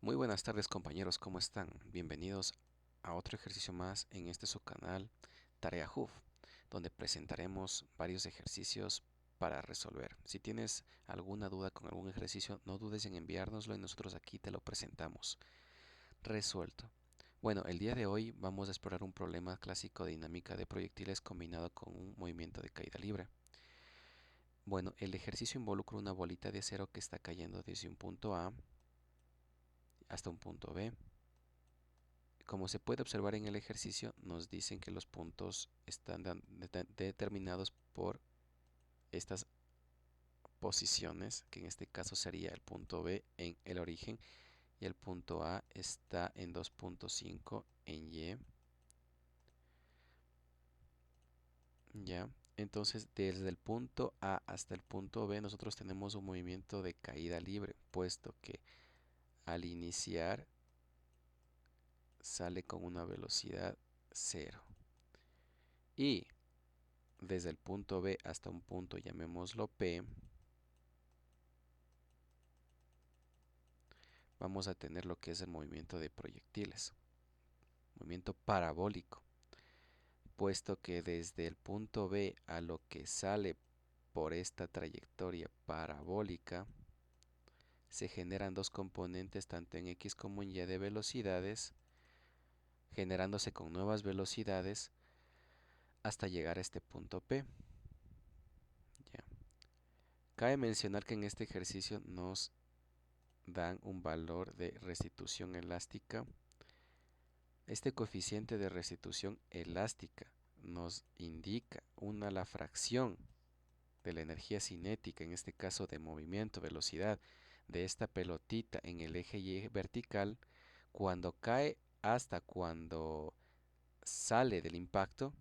Muy buenas tardes compañeros, ¿cómo están? Bienvenidos a otro ejercicio más en este su canal Tarea HUF, donde presentaremos varios ejercicios para resolver. Si tienes alguna duda con algún ejercicio, no dudes en enviárnoslo y nosotros aquí te lo presentamos resuelto. Bueno, el día de hoy vamos a explorar un problema clásico de dinámica de proyectiles combinado con un movimiento de caída libre. Bueno, el ejercicio involucra una bolita de acero que está cayendo desde un punto A hasta un punto B. Como se puede observar en el ejercicio, nos dicen que los puntos están determinados por estas posiciones, que en este caso sería el punto B en el origen y el punto A está en 2.5 en Y. Ya, entonces desde el punto A hasta el punto B nosotros tenemos un movimiento de caída libre, puesto que al iniciar sale con una velocidad cero. Y desde el punto B hasta un punto, llamémoslo P, vamos a tener lo que es el movimiento de proyectiles, movimiento parabólico, puesto que desde el punto B a lo que sale por esta trayectoria parabólica, se generan dos componentes tanto en X como en Y de velocidades, generándose con nuevas velocidades hasta llegar a este punto P. Ya. Cabe mencionar que en este ejercicio nos dan un valor de restitución elástica. Este coeficiente de restitución elástica nos indica la fracción de la energía cinética, en este caso de movimiento, velocidad, de esta pelotita en el eje Y vertical, cuando cae hasta cuando sale del impacto,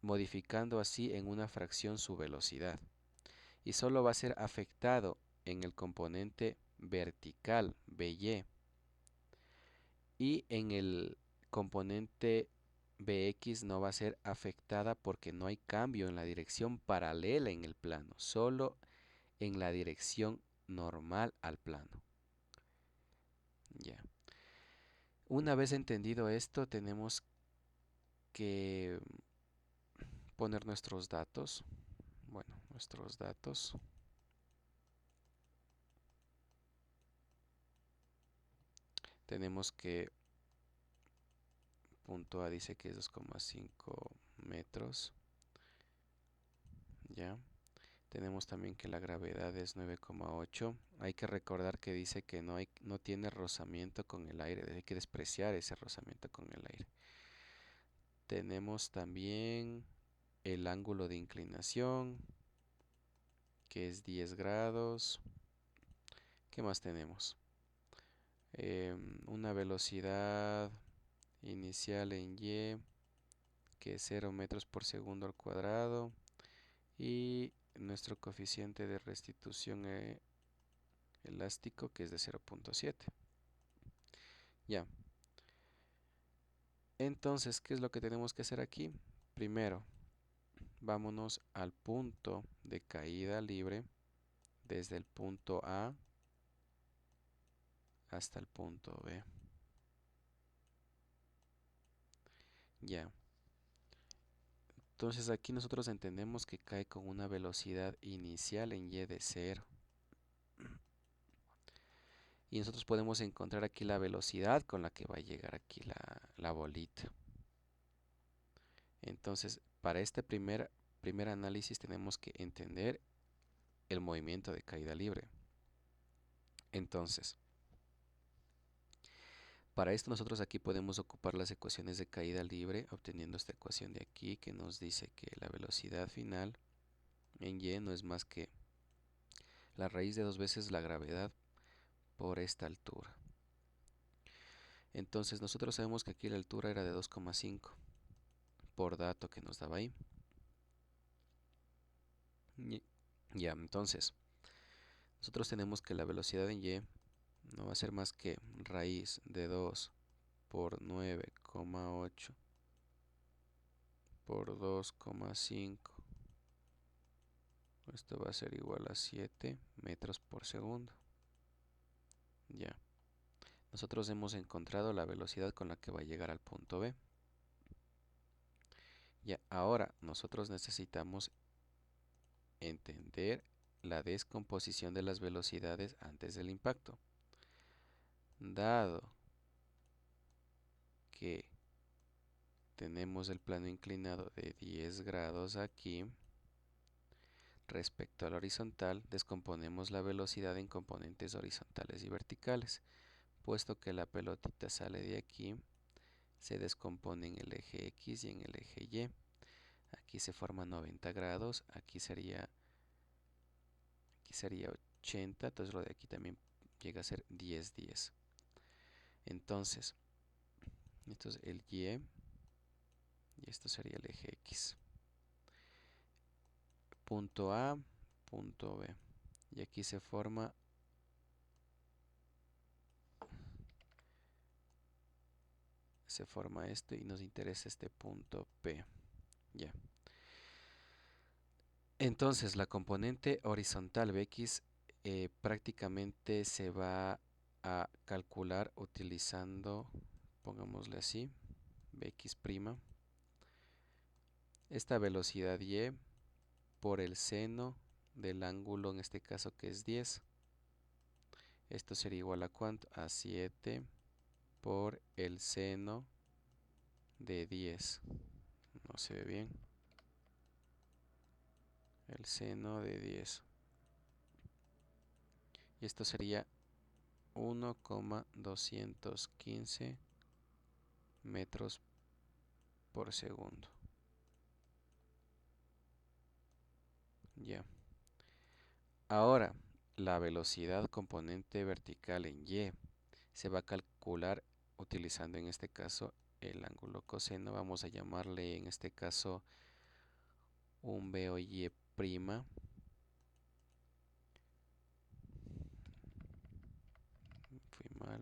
modificando así en una fracción su velocidad. Y solo va a ser afectado en el componente vertical, BY, y en el componente Bx no va a ser afectada porque no hay cambio en la dirección paralela en el plano, solo en la dirección normal al plano. Ya. Una vez entendido esto, tenemos que poner nuestros datos. Bueno, nuestros datos. Tenemos que punto A dice que es 2,5 metros. Ya. Tenemos también que la gravedad es 9,8. Hay que recordar que dice que no tiene rozamiento con el aire. Hay que despreciar ese rozamiento con el aire. Tenemos también el ángulo de inclinación, que es 10 grados. ¿Qué más tenemos? Una velocidad inicial en Y, que es 0 metros por segundo al cuadrado. Y nuestro coeficiente de restitución elástico, que es de 0.7. Ya. Entonces, ¿qué es lo que tenemos que hacer aquí? Primero, vámonos al punto de caída libre, desde el punto A hasta el punto B. Ya. Entonces aquí nosotros entendemos que cae con una velocidad inicial en Y de 0. Y nosotros podemos encontrar aquí la velocidad con la que va a llegar aquí la bolita. Entonces, para este primer análisis tenemos que entender el movimiento de caída libre. Entonces, para esto nosotros aquí podemos ocupar las ecuaciones de caída libre, obteniendo esta ecuación de aquí que nos dice que la velocidad final en Y no es más que la raíz de 2 veces la gravedad por esta altura. Entonces nosotros sabemos que aquí la altura era de 2,5 por dato que nos daba ahí. Ya, entonces nosotros tenemos que la velocidad en Y no va a ser más que raíz de 2 por 9,8 por 2,5. Esto va a ser igual a 7 metros por segundo. Ya. nosotros hemos encontrado la velocidad con la que va a llegar al punto B. Ya, ahora nosotros necesitamos entender la descomposición de las velocidades antes del impacto. Dado que tenemos el plano inclinado de 10 grados aquí, respecto al horizontal, descomponemos la velocidad en componentes horizontales y verticales. Puesto que la pelotita sale de aquí, se descompone en el eje X y en el eje Y. Aquí se forma 90 grados, aquí sería 80, entonces lo de aquí también llega a ser 10, 10. Entonces, esto es el Y y esto sería el eje X. Punto A, punto B. Y aquí se forma esto y nos interesa este punto P. Ya. Entonces, la componente horizontal Bx prácticamente se va a calcular utilizando, pongámosle así, Bx', esta velocidad y por el seno del ángulo, en este caso que es 10. Esto sería igual a ¿cuánto? A 7 por el seno de 10. No se ve bien. El seno de 10. Y esto sería 1,215 metros por segundo. Ya. Ahora, la velocidad componente vertical en Y se va a calcular utilizando en este caso el ángulo coseno. Vamos a llamarle en este caso un BOY'. Fui mal,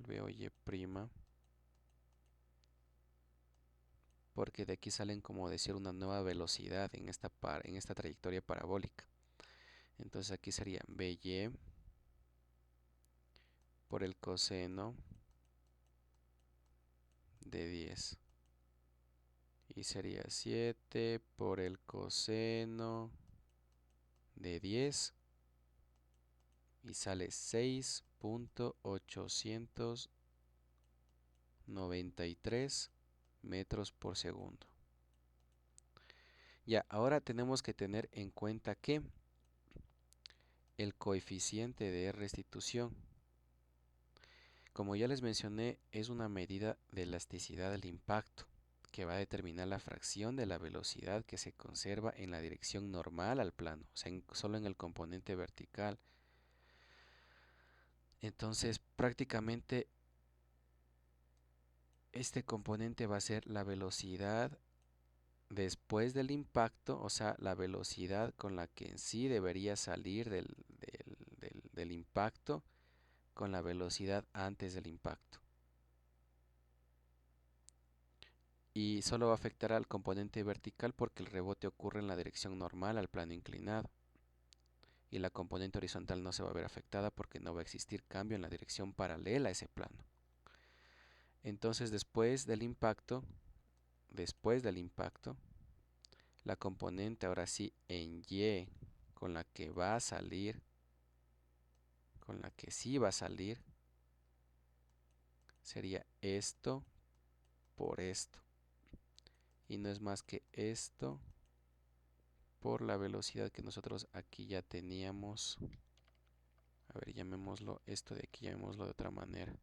BOY'. Porque de aquí salen como decir una nueva velocidad en esta trayectoria parabólica. Entonces aquí sería BY por el coseno de 10. Y sería 7 por el coseno de 10. Y sale 6,893 metros por segundo. Ya, ahora tenemos que tener en cuenta que el coeficiente de restitución, como ya les mencioné, es una medida de elasticidad del impacto que va a determinar la fracción de la velocidad que se conserva en la dirección normal al plano, o sea, solo en el componente vertical. Entonces, prácticamente este componente va a ser la velocidad después del impacto, o sea, la velocidad con la que en sí debería salir del impacto con la velocidad antes del impacto. Y solo va a afectar al componente vertical porque el rebote ocurre en la dirección normal al plano inclinado. Y la componente horizontal no se va a ver afectada porque no va a existir cambio en la dirección paralela a ese plano. Entonces, después del impacto, la componente ahora sí en Y con la que va a salir, con la que sí va a salir, sería esto por esto. Y no es más que esto por la velocidad que nosotros aquí ya teníamos. A ver, llamémoslo esto de aquí, llamémoslo de otra manera.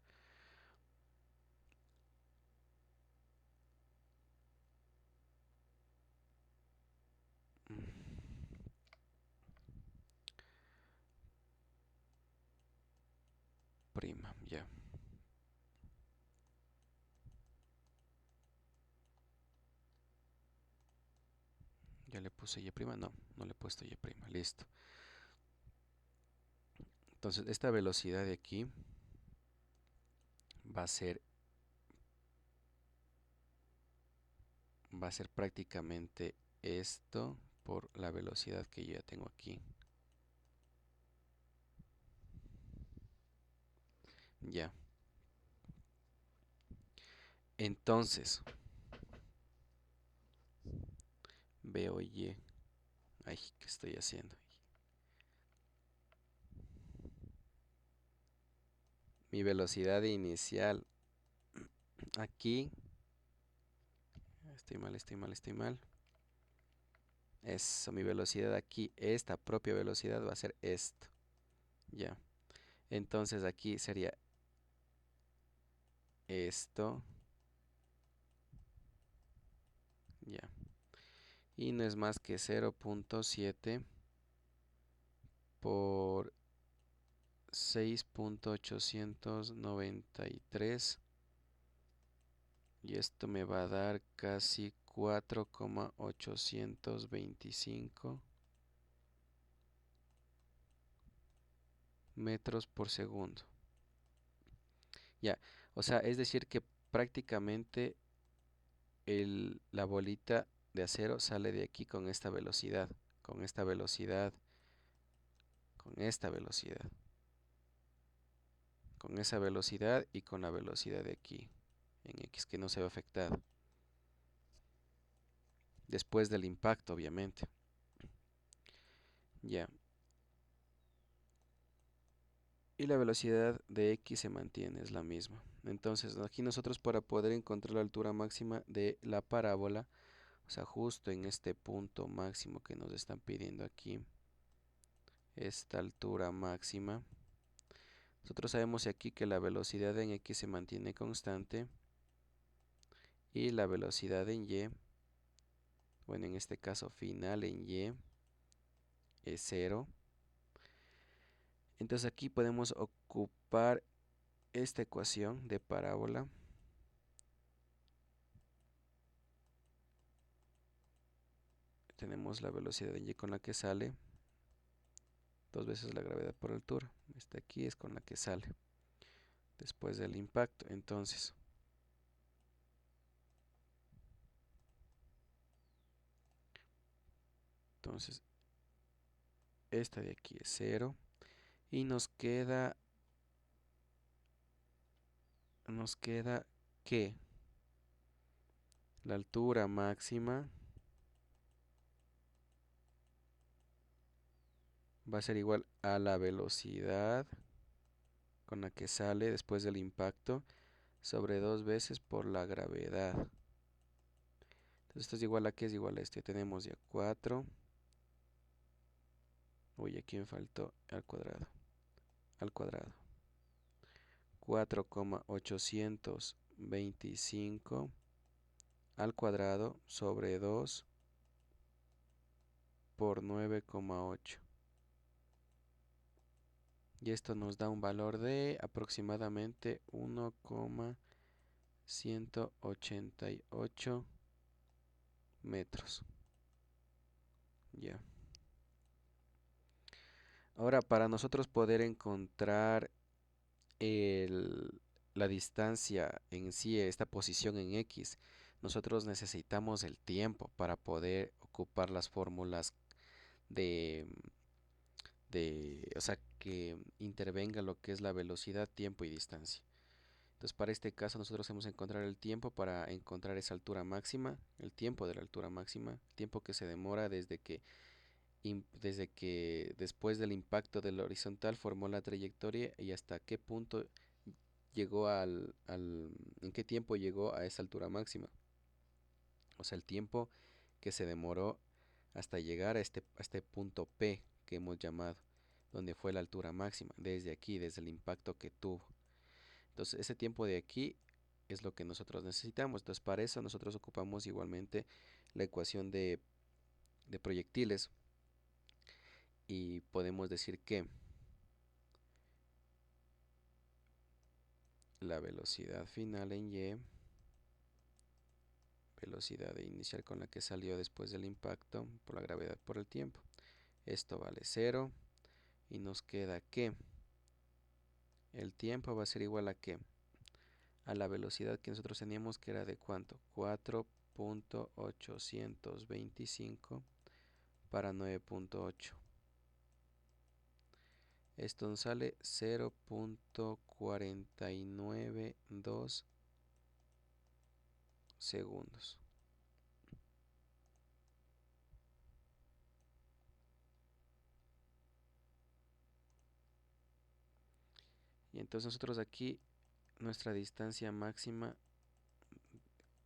Prima, ya. Ya le puse Y prima, no, no le he puesto Y prima, listo. Entonces, esta velocidad de aquí va a ser prácticamente esto por la velocidad que yo ya tengo aquí. Ya. Entonces, veo y. Ay, ¿qué estoy haciendo? Mi velocidad inicial aquí. Estoy mal. Eso, mi velocidad aquí, esta propia velocidad va a ser esto. Ya. Entonces aquí sería esto. Ya. Y no es más que 0.7 por 6.893. Y esto me va a dar casi 4,825 metros por segundo. Ya, o sea, es decir que prácticamente la bolita de acero sale de aquí con esta velocidad, con esta velocidad, con esta velocidad, con esa velocidad y con la velocidad de aquí, en X, que no se ve afectada. Después del impacto, obviamente. Ya. Y la velocidad de X se mantiene, es la misma. Entonces, aquí nosotros para poder encontrar la altura máxima de la parábola, o sea, justo en este punto máximo que nos están pidiendo aquí, esta altura máxima, nosotros sabemos aquí que la velocidad en X se mantiene constante y la velocidad en Y, bueno, en este caso final en Y, es cero. Entonces aquí podemos ocupar esta ecuación de parábola. Tenemos la velocidad en Y con la que sale, dos veces la gravedad por altura. Esta aquí es con la que sale después del impacto. Entonces esta de aquí es cero. Y nos queda que la altura máxima va a ser igual a la velocidad con la que sale después del impacto sobre dos veces por la gravedad. Entonces esto es igual a ¿qué es igual a esto? Ya tenemos ya 4. Uy, aquí me faltó al cuadrado. Al cuadrado. 4,825 al cuadrado sobre 2 por 9,8. Y esto nos da un valor de aproximadamente 1,188 metros. Ya. Ahora, para nosotros poder encontrar el- la distancia en sí, esta posición en X, nosotros necesitamos el tiempo para poder ocupar las fórmulas de, o sea, que intervenga lo que es la velocidad, tiempo y distancia. Entonces, para este caso, nosotros hemos encontrar el tiempo para encontrar esa altura máxima, el tiempo de la altura máxima, el tiempo que se demora desde que después del impacto del horizontal formó la trayectoria y hasta qué punto llegó en qué tiempo llegó a esa altura máxima. O sea, el tiempo que se demoró hasta llegar a este punto P que hemos llamado, donde fue la altura máxima, desde aquí, desde el impacto que tuvo. Entonces, ese tiempo de aquí es lo que nosotros necesitamos. Entonces, para eso nosotros ocupamos igualmente la ecuación de proyectiles y podemos decir que la velocidad final en Y, velocidad inicial con la que salió después del impacto por la gravedad por el tiempo. Esto vale cero y nos queda que el tiempo va a ser igual a qué? A la velocidad que nosotros teníamos, que era de ¿cuánto? 4,825 para 9,8. Esto nos sale 0,492 segundos. Y entonces nosotros aquí nuestra distancia máxima,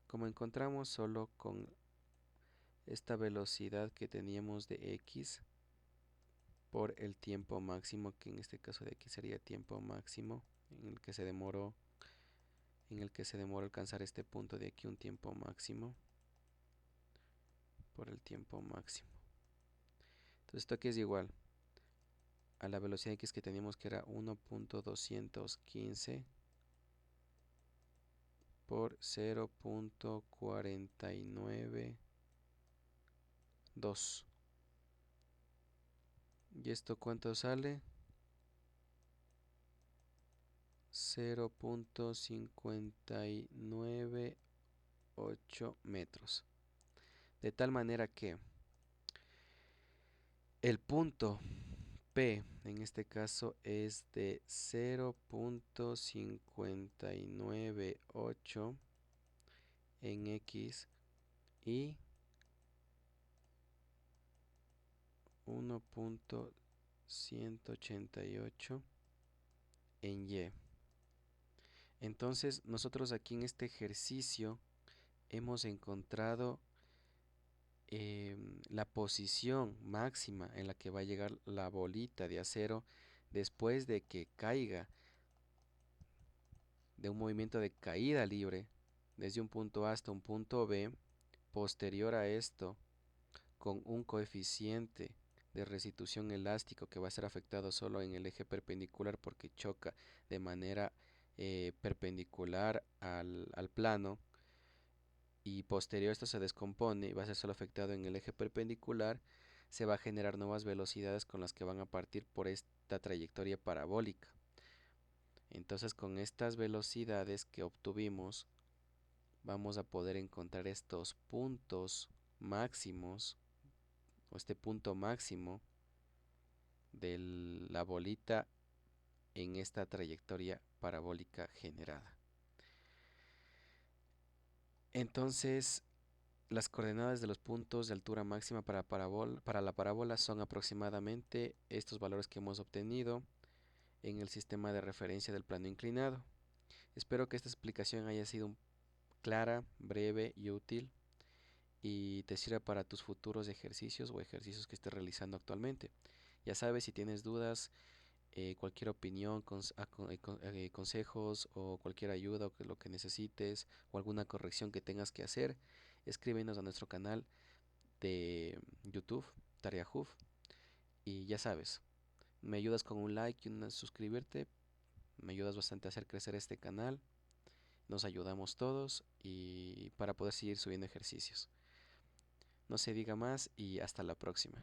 como encontramos solo con esta velocidad que teníamos de x por el tiempo máximo, que en este caso de aquí sería tiempo máximo en el que se demoró alcanzar este punto de aquí, un tiempo máximo por el tiempo máximo. Entonces esto aquí es igual a la velocidad x que teníamos, que era 1.215 por 0.492. ¿Y esto cuánto sale? 0.598 metros. De tal manera que el punto P en este caso es de 0.598 en X y 1.188 en Y. Entonces nosotros aquí en este ejercicio hemos encontrado la posición máxima en la que va a llegar la bolita de acero después de que caiga de un movimiento de caída libre desde un punto A hasta un punto B. Posterior a esto, con un coeficiente de restitución elástico que va a ser afectado solo en el eje perpendicular porque choca de manera perpendicular al plano, y posterior esto se descompone y va a ser solo afectado en el eje perpendicular, se va a generar nuevas velocidades con las que van a partir por esta trayectoria parabólica. Entonces con estas velocidades que obtuvimos vamos a poder encontrar estos puntos máximos o este punto máximo de la bolita en esta trayectoria parabólica generada. Entonces las coordenadas de los puntos de altura máxima para la parábola son aproximadamente estos valores que hemos obtenido en el sistema de referencia del plano inclinado. Espero que esta explicación haya sido clara, breve y útil y te sirva para tus futuros ejercicios o ejercicios que estés realizando actualmente. Ya sabes, si tienes dudas, cualquier opinión, consejos o cualquier ayuda o lo que necesites o alguna corrección que tengas que hacer, escríbenos a nuestro canal de YouTube, Tarea Huf. Y ya sabes, me ayudas con un like y un suscribirte, me ayudas bastante a hacer crecer este canal, nos ayudamos todos y para poder seguir subiendo ejercicios. No se diga más y hasta la próxima.